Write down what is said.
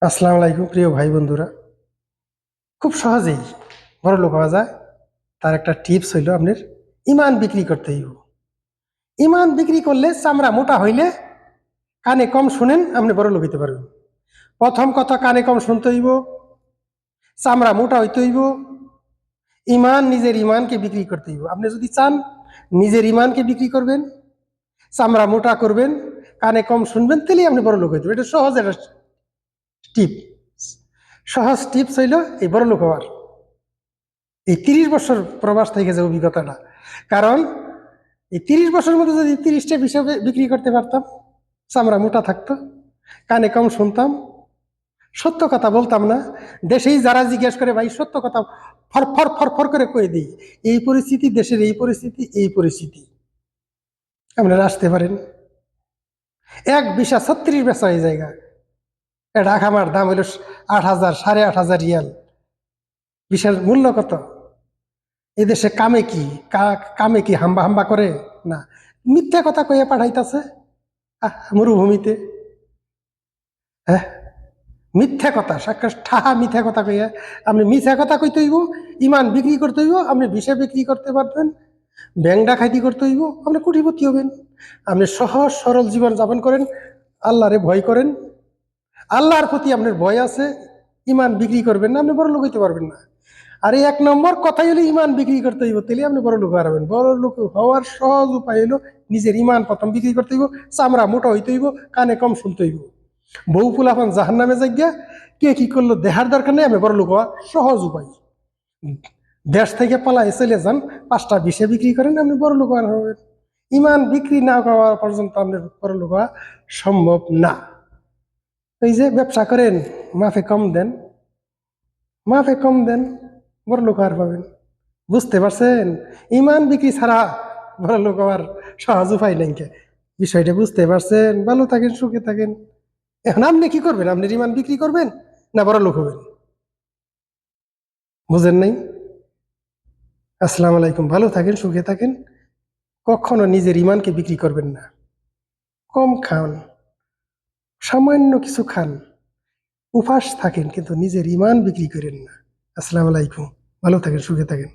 আসসালামু আলাইকুম প্রিয় ভাই বন্ধুরা। খুব সহজেই বড়লোক হওয়া যায়। তার একটা টিপস হইল আপনার ইমান বিক্রি করতে হইব। ইমান বিক্রি করলে চামড়া মোটা হইলে কানে কম শুনেন আপনি বড়লোক হইতে পারবেন। প্রথম কথা, কানে কম শুনতে হইব, চামড়া মোটা হইতে হইব, নিজের ইমানকে বিক্রি করতে হইব। আপনি যদি চান নিজের ইমানকে বিক্রি করবেন, চামড়া মোটা করবেন, কানে কম শুনবেন, তাহলেই আপনি বড়লোক হইতে পারবেন। এটা সহজ একটা টিপ। সহজ টিপস হইল এই বড়লোক হওয়ার এই 30 বছর প্রবাস থেকে যে অভিজ্ঞতাটা। কারণ এই 30 বছরের মধ্যে যদি 30টা হিসাবে বিক্রি করতে পারতাম, চামড়া মোটা থাকতো, কানে কম শুনতাম, সত্য কথা বলতাম না, দেশেই যারা জিজ্ঞেস করে ভাই সত্য কথা ফর ফর ফর ফর করে কয়ে দিই, এই পরিস্থিতি, দেশের এই পরিস্থিতি, এই পরিস্থিতি, আপনারা আসতে পারেন। এক বিশা 36 বেচা এই জায়গা। এটা খামার দাম হইল 8,000, 8,500 রিয়াল। বিশাল মূল্য কত? এদেশে কামে কি, কামে কি হাম্বা হাম্বা করে না, মিথ্যা কথা কইয়া পাঠাইতেছে মরুভূমিতে। হ্যাঁ, মিথ্যা কথা, সাক্ষাৎ ঠাহা মিথ্যা কথা কইয়া আপনি মিথ্যা কথা কইতে হইব, ইমান বিক্রি করতে হইব, আপনি বিষয় বিক্রি করতে পারবেন, ব্যাংক ডাকাতি করতে হইব, আপনি কোটিপতি হবেন। আপনি সহজ সরল জীবন যাপন করেন, আল্লাহরে ভয় করেন, আল্লাহর প্রতি আপনার ভয় আছে, ইমান বিক্রি করবেন না, আপনি বড় লোক হইতে পারবেন না। আর এই 1 নম্বর কথাই হলো ইমান বিক্রি করতে হইব, তাহলে আপনি বড় লোক হারাবেন। বড় লোক হওয়ার সহজ উপায় হলো নিজের ইমান প্রথম বিক্রি করতে হইব, চামড়া মোটা হইতে হইব, কানে কম শুনতে হইব। বউ ফুলাফান জাহান নামে যাইয়া কে কি করলো দেহার দরকার নেই, আপনি বড় লোক হওয়ার সহজ উপায়। দেশ থেকে পালায় চলে যান, 5টা বিষে বিক্রি করেন, আপনি বড় লোক হবেন। ইমান বিক্রি না হওয়া পর্যন্ত আপনার বড় লোক হওয়া সম্ভব না। এই যে ব্যবসা করেন, মাফে কম দেন, মাফে কম দেন, বড় লোক আর পাবেন। বুঝতে পারছেন? ইমান বিক্রি ছাড়া বড় লোক হওয়ার সহজ উপায় নাই। বিষয়টা বুঝতে পারছেন? ভালো থাকেন, সুখে থাকেন। এখন আপনি কি করবেন? আপনি ইমান বিক্রি করবেন না বড় লোক হবেন? বুঝেন নাই? আসসালামু আলাইকুম। ভালো থাকেন, সুখে থাকেন। কখনো নিজের ইমানকে বিক্রি করবেন না। কম খান, সামান্য কিছু খান, উপাস থাকেন, কিন্তু নিজের ইমান বিক্রি করেন না। আসসালামু আলাইকুম। ভালো থাকেন, সুখে থাকেন।